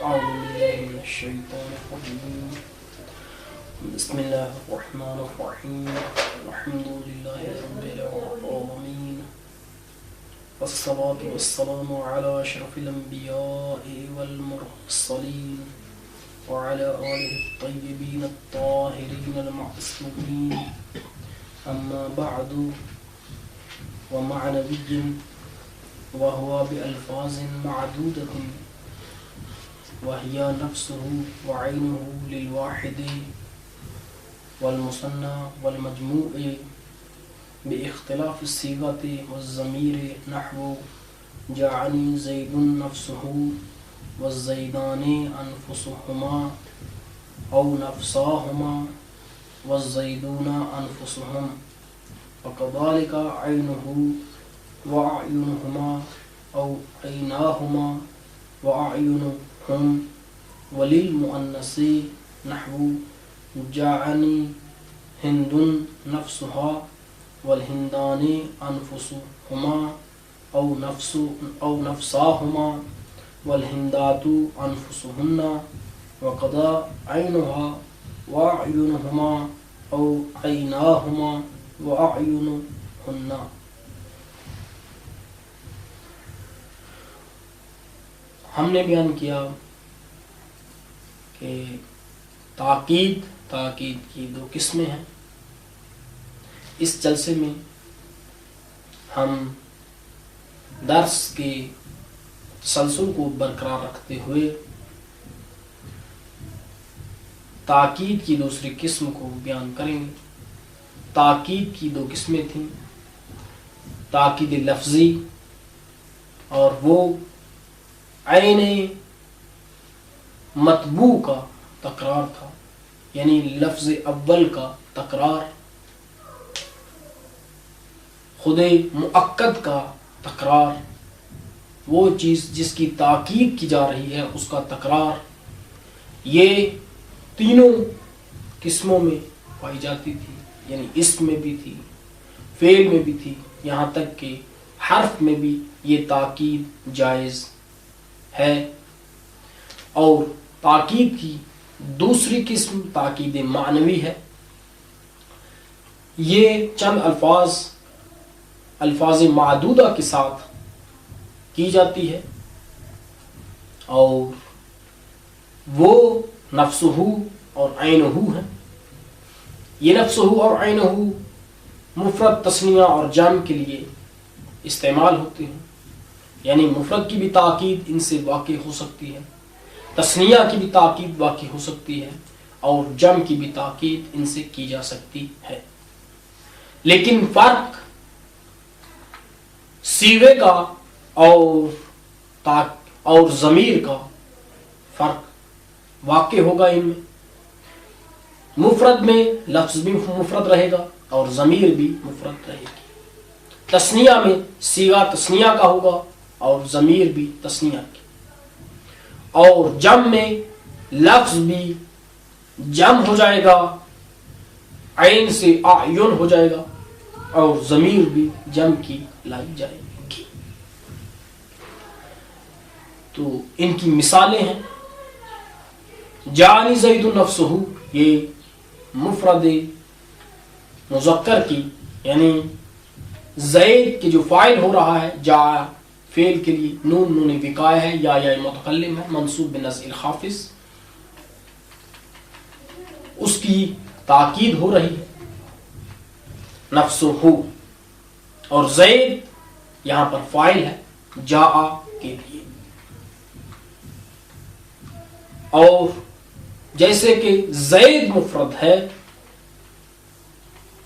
أعوذ بالله من الشيطان الرجيم بسم الله الرحمن الرحيم الحمد لله رب العالمين والصلاة والسلام على أشرف الأنبياء والمرسلين وعلى آله الطيبين الطاهرين المعصومين أما بعد ومع نبي وهو بألفاظ معدودة وهي نفسه وعينه للواحد والمثنى والمجموع باختلاف الصيغة والضمير نحو جاءني زيد نفسه والزيدان أنفسهما أو نفساهما والزيدون أنفسهم وكذلك عينه وأعينهما أو عيناهما وأعينهم وللمؤنث نحو جاءني هند نفسها والهندان أنفسهما أو نفساهما والهندات أنفسهن وقضى عينها وأعينهما أو عيناهما وأعينهن. ہم نے بیان کیا کہ تاکید کی دو قسمیں ہیں. اس جلسے میں ہم درس کے تسلسل کو برقرار رکھتے ہوئے تاکید کی دوسری قسم کو بیان کریں گے. تاکید کی دو قسمیں تھیں، تاکید لفظی اور وہ عین مطبوع کا تکرار تھا، یعنی لفظ اول کا تکرار، خود مؤکد کا تکرار، وہ چیز جس کی تاکید کی جا رہی ہے اس کا تکرار. یہ تینوں قسموں میں پائی جاتی تھی، یعنی اسم میں بھی تھی، فعل میں بھی تھی، یہاں تک کہ حرف میں بھی یہ تاکید جائز ہے. اور تاکید کی دوسری قسم تاکید معنوی ہے. یہ چند الفاظ معدودہ کے ساتھ کی جاتی ہے اور وہ نفسہ اور عینہ ہے. یہ نفسہ اور عینہ مفرد، تثنیہ اور جمع کے لیے استعمال ہوتے ہیں، یعنی مفرد کی بھی تاکید ان سے واقع ہو سکتی ہے، تثنیہ کی بھی تاکید واقع ہو سکتی ہے اور جمع کی بھی تاکید ان سے کی جا سکتی ہے. لیکن فرق صیغے کا اور ضمیر کا فرق واقع ہوگا. ان میں مفرد میں لفظ بھی مفرد رہے گا اور ضمیر بھی مفرد رہے گی. تثنیہ میں صیغہ تثنیہ کا ہوگا اور ضمیر بھی تثنیہ کی، اور جمع میں لفظ بھی جمع ہو جائے گا، عین سے اعین ہو جائے گا اور ضمیر بھی جمع کی لائی جائے گی. تو ان کی مثالیں ہیں. جاءنی زید نفسہ، یہ مفرد مذکر کی، یعنی زید کے جو فاعل ہو رہا ہے، جا فعل کے لیے نون وقایہ ہے یا متکلم ہے، منصوب بنزع الخافض، اس کی تاکید ہو رہی ہے نفسہ. اور زید یہاں پر فاعل ہے جاء کے لیے. اور جیسے کہ زید مفرد ہے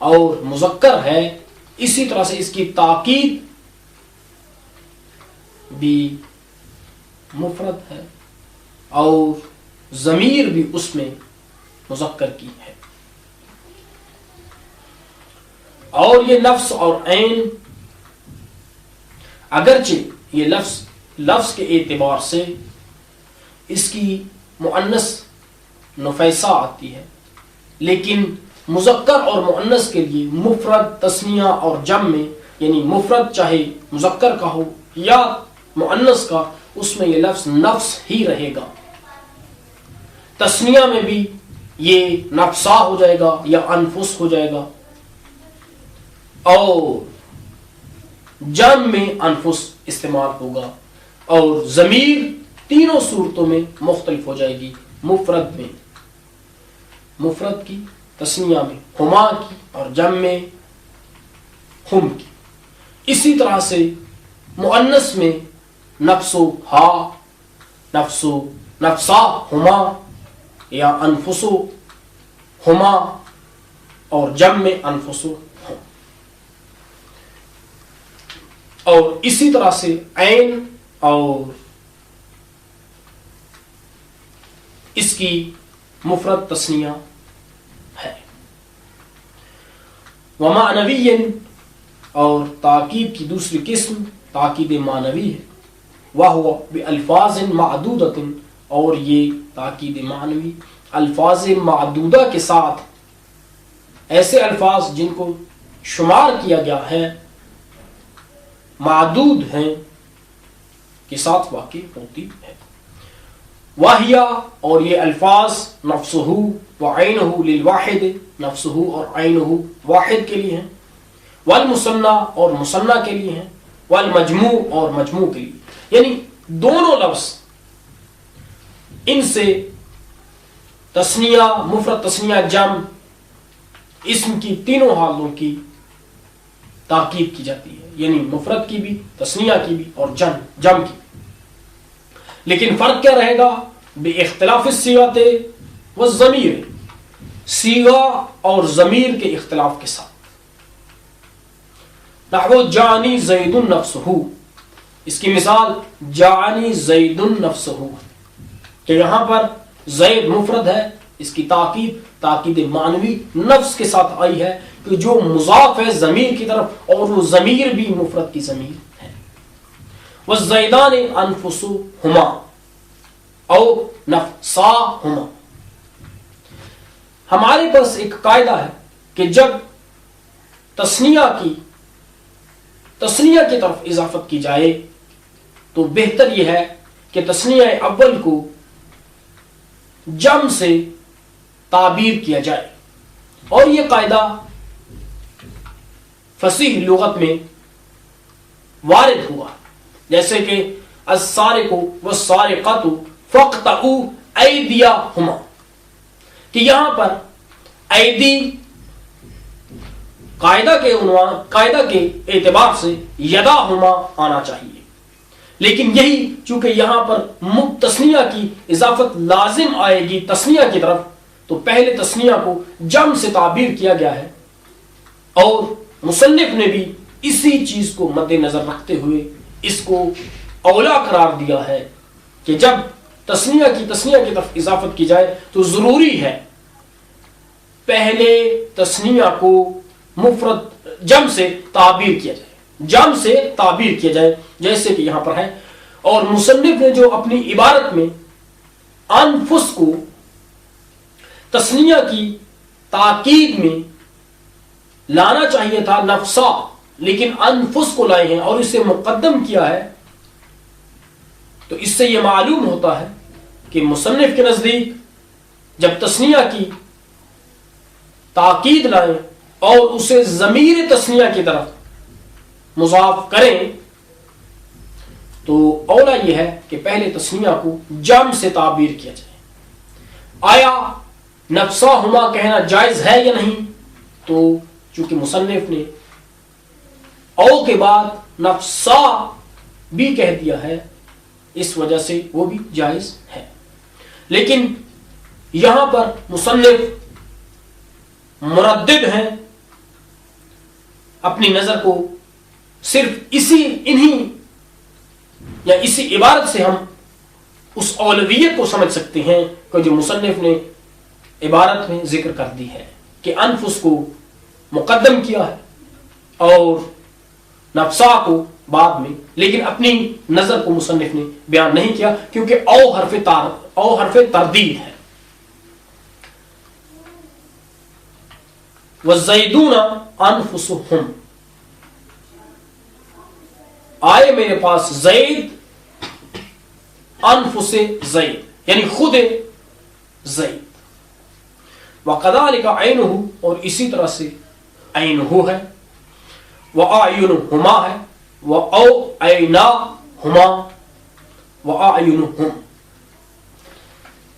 اور مذکر ہے، اسی طرح سے اس کی تاکید بھی مفرد ہے اور ضمیر بھی اس میں مذکر کی ہے. اور یہ نفس اور عین اگرچہ یہ لفظ کے اعتبار سے اس کی مؤنث نفیسہ آتی ہے، لیکن مذکر اور مؤنث کے لیے مفرد، تثنیہ اور جمع میں، یعنی مفرد چاہے مذکر کا ہو یا مؤنث کا، اس میں یہ لفظ نفس ہی رہے گا. تسنیہ میں بھی یہ نفسا ہو جائے گا یا انفس ہو جائے گا، اور جمع میں انفس استعمال ہوگا، اور ضمیر تینوں صورتوں میں مختلف ہو جائے گی، مفرد میں مفرد کی، تسنیہ میں ہما کی، اور جمع میں ہم کی۔ اسی طرح سے مؤنث میں نفسو ہا، نفسو نفسا ہما یا انفسو ہما، اور جمع میں انفسو ہم۔ اور اسی طرح سے عین اور اس کی مفرد تسنیہ ہے۔ ومعنوی، اور تاکید کی دوسری قسم تاکید معنوی ہے، وہو بالفاظ معدودۃ، اور یہ تاکید معنوی الفاظ معدودہ کے ساتھ، ایسے الفاظ جن کو شمار کیا گیا ہے، معدود ہیں، کے ساتھ واقع ہوتی ہے۔ واہیا، اور یہ الفاظ نفسہ وعینہ للواحد، نفسہ اور عینہ واحد کے لیے ہیں، والمثنى اور مثنى کے لیے ہیں، والمجموع اور مجموع کے لیے، یعنی دونوں لفظ ان سے تسنیہ، مفرد تسنیہ جمع، اسم کی تینوں حالوں کی تاکید کی جاتی ہے، یعنی مفرد کی بھی، تسنیہ کی بھی، اور جمع کی۔ لیکن فرق کیا رہے گا؟ باختلاف الصیغۃ والضمیر، صیغہ اور ضمیر کے اختلاف کے ساتھ۔ نحو جانی زید نفسہ، اس کی مثال جانی زید نفسہ، کہ یہاں پر زید مفرد ہے، اس کی تاکید معنوی نفس کے ساتھ آئی ہے، کہ جو مضاف ہے ضمیر کی طرف، اور وہ ضمیر بھی مفرد کی ضمیر ہے۔ والزیدان انفسہما او نفساہما، ہمارے پاس ایک قاعدہ ہے کہ جب تسنیہ کی طرف اضافت کی جائے تو بہتر یہ ہے کہ تسنیہ اول کو جمع سے تعبیر کیا جائے، اور یہ قاعدہ فصیح لغت میں وارد ہوا، جیسے کہ السارق والسارقۃ فاقطعوا ایدیہما، کہ یہاں پر ایدی قاعدہ کے اعتبار سے یداہما آنا چاہیے، لیکن یہی چونکہ یہاں پر تسنیہ کی اضافت لازم آئے گی تسنیہ کی طرف، تو پہلے تسنیہ کو جمع سے تعبیر کیا گیا ہے، اور مصنف نے بھی اسی چیز کو مد نظر رکھتے ہوئے اس کو اولا قرار دیا ہے کہ جب تسنیہ کی طرف اضافت کی جائے تو ضروری ہے پہلے تسنیہ کو مفرد جمع سے تعبیر کیا جائے، جیسے کہ یہاں پر ہے۔ اور مصنف نے جو اپنی عبارت میں انفس کو تسنیہ کی تاکید میں لانا چاہیے تھا نفسا، لیکن انفس کو لائے ہیں اور اسے مقدم کیا ہے، تو اس سے یہ معلوم ہوتا ہے کہ مصنف کے نزدیک جب تسنیہ کی تاکید لائیں اور اسے ضمیر تسنیہ کی طرف مضاف کریں تو اولا یہ ہے کہ پہلے تسنیہ کو جمع سے تعبیر کیا جائے۔ آیا نفساہما کہنا جائز ہے یا نہیں؟ تو چونکہ مصنف نے او کے بعد نفسا بھی کہہ دیا ہے، اس وجہ سے وہ بھی جائز ہے، لیکن یہاں پر مصنف مردد ہیں، اپنی نظر کو صرف اسی عبارت سے ہم اس اولویت کو سمجھ سکتے ہیں کہ جو مصنف نے عبارت میں ذکر کر دی ہے کہ انفس کو مقدم کیا ہے اور نفسا کو بعد میں، لیکن اپنی نظر کو مصنف نے بیان نہیں کیا کیونکہ او حرف تردید ہے۔ وَالزَّيْدُونَ أَنفُسُهُمْ، آئے میرے پاس زید، انفس زید یعنی خود زید. وَقَذَلِكَ عَيْنُهُ اور اسی طرح سے عینہ ہے. وَأَعْيُنُهُمَا ہے. وَأَوْعَيْنَاهُمَا وَأَعْيُنُهُمْ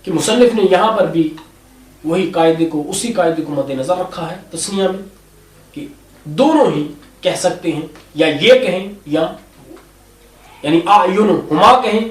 کہ مصنف نے یہاں پر بھی وہی قاعدے کو اسی قاعدے کو مد نظر رکھا ہے تثنیہ میں کہ دونوں ہی کہہ سکتے ہیں یا یہ کہیں یا یعنی اعینہما کہیں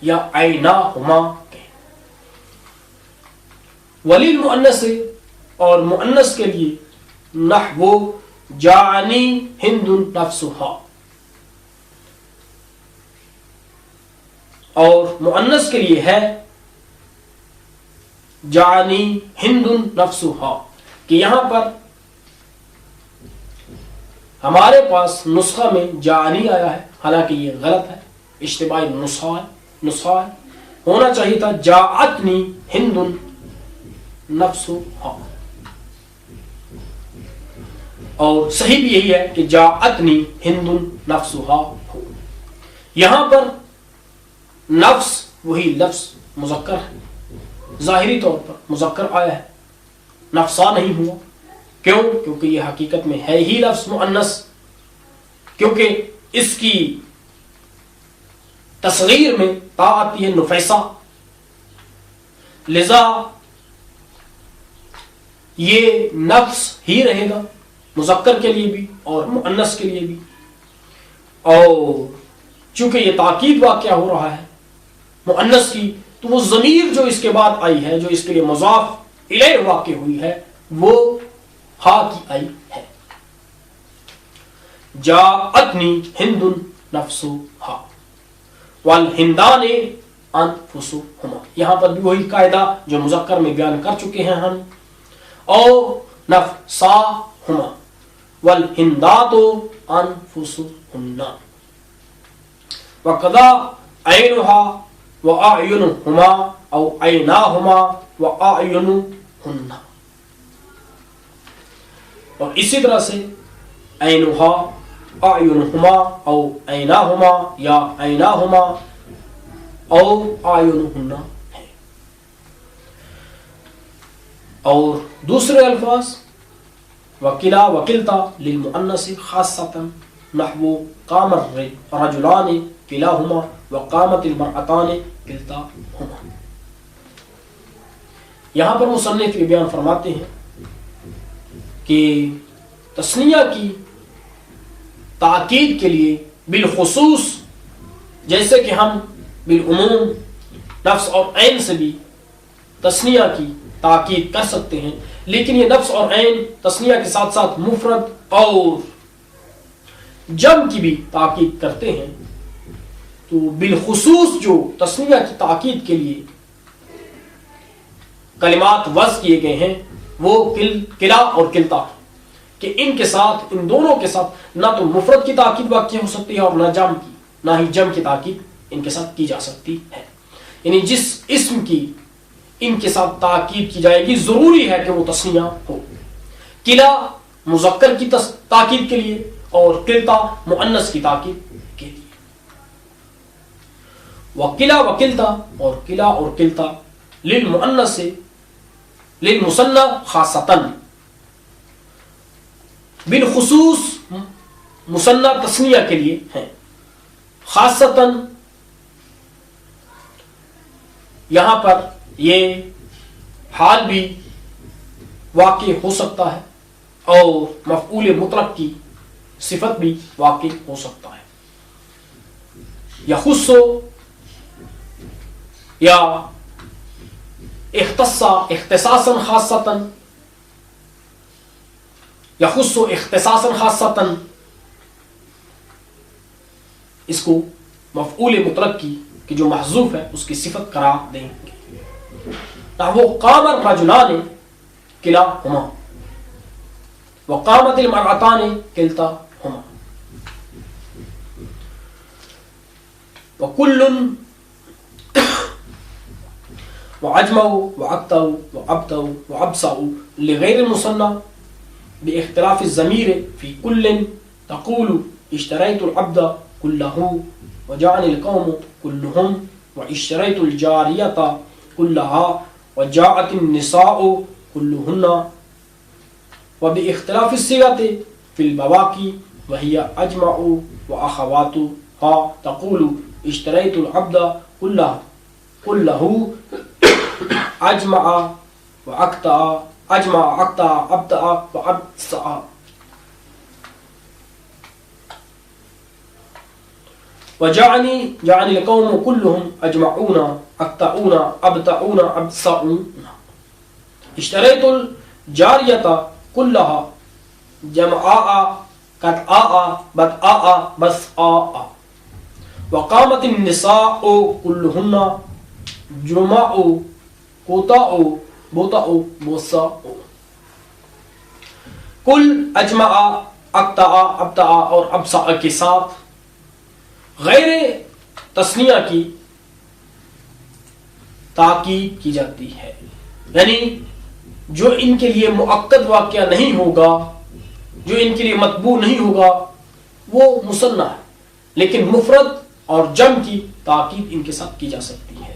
یا عیناہما کہیں. وللمؤنث اور مؤنث کے لیے نحو جاءنی ہند نفسها اور مؤنث کے لیے ہے جاءنی ہند نفسها کہ یہاں پر ہمارے پاس نسخہ میں جاءنی آیا ہے حالانکہ یہ غلط ہے اشتباہی نسخہ ہے ہونا چاہیے تھا جاءتنی ہند نفسها اور صحیح بھی یہی ہے کہ جاءتنی ہند نفسها ہو. یہاں پر نفس وہی لفظ مذکر ہے ظاہری طور پر مذکر آیا ہے نفسا نہیں ہوا. کیوں؟ کیونکہ یہ حقیقت میں ہے ہی لفظ مؤنث کیونکہ اس کی تصغیر میں تا آتی ہے نفیسہ لذا یہ نفس ہی رہے گا مذکر کے لیے بھی اور مؤنث کے لیے بھی. اور چونکہ یہ تاکید واقعہ ہو رہا ہے مؤنث کی تو وہ ضمیر جو اس کے بعد آئی ہے جو اس کے لیے مضاف الیہ واقع ہوئی ہے وہ ہا کی آئی ہے. جاءتنی ہند نفسها والہندان انفسهما یہاں پر بھی وہی قاعدہ جو مذکر میں بیان کر چکے ہیں ہم. او نفساهما والہندات انفسهن وقضا عینها واعینهما او عیناهما واعینهن اور اسی طرح سے عینها اعینهما او عیناهما یا عیناهما او اعینهن ہے. اور دوسرے الفاظ وکلا وکلتا للمؤنث خاصة نحو قام الرجلان کلاهما وقامت المرأتان کلتاهما. یہاں پر مصنف یہ بیان فرماتے ہیں کہ تثنیہ کی تاکید کے لیے بالخصوص جیسے کہ ہم بالعموم نفس اور عین سے بھی تثنیہ کی تاکید کر سکتے ہیں لیکن یہ نفس اور عین تثنیہ کے ساتھ ساتھ مفرد اور جمع کی بھی تاکید کرتے ہیں. تو بالخصوص جو تثنیہ کی تاکید کے لیے کلمات وضع کیے گئے ہیں وہ کلا اور کلتا کہ ان کے ساتھ ان دونوں کے ساتھ نہ تو مفرد کی تاکید واقع ہو سکتی ہے اور نہ جمع کی نہ ہی جمع کی تاکید ان کے ساتھ کی جا سکتی ہے. یعنی جس اسم کی ان کے ساتھ تاکید کی جائے گی ضروری ہے کہ وہ تثنیہ ہو. کلا مذکر کی تاکید کے لیے اور کلتا مؤنث کی تاکید کے لیے. وکلا وکلتا اور کلا اور کلتا للمؤنث للمثنى خاصة بالخصوص مثنى تثنیہ کے لیے ہیں. خاصتاً یہاں پر یہ حال بھی واقع ہو سکتا ہے اور مفعول مطلق کی صفت بھی واقع ہو سکتا ہے. یخص یا اختص اختصاصا خاصة یخص اختصاصا خاصة اس کو مفعول مطلق کی کہ جو محذوف ہے اس کی صفت قرار دیں گے. نحو قام الرجلان کلاهما وقامت المرأتان کلتاهما وكل وعجموا وعقتوا وعبتوا وعبسوا لغير المثنى باختلاف الضمير في كل تقول اشتريت العبد كله وجعل القوم كلهم واشتريت الجارية كلها وجاءت النساء كلهن وباختلاف الصيغة في البواقي وهي أجمع وأخواتها تقول اشتريت العبد كله أجمع وأقطع أبدأ وأبسع. وجعني القوم كلهم أجمعون أقطعون أبدعون أبسعون. اشتريت الجارية كلها جمعاء قطعاء بدعاء بسعاء. وقامت النساء كلهن جماع قطاء بطاء بصاء. کل اجمع اقطع ابتع اور ابسع کے ساتھ غیر تثنیہ کی تاکید کی جاتی ہے، یعنی جو ان کے لیے مؤکد واقعہ نہیں ہوگا، جو ان کے لیے مطبوع نہیں ہوگا، وہ مثنیٰ ہے، لیکن مفرد اور جمع کی تاکید ان کے ساتھ کی جا سکتی ہے.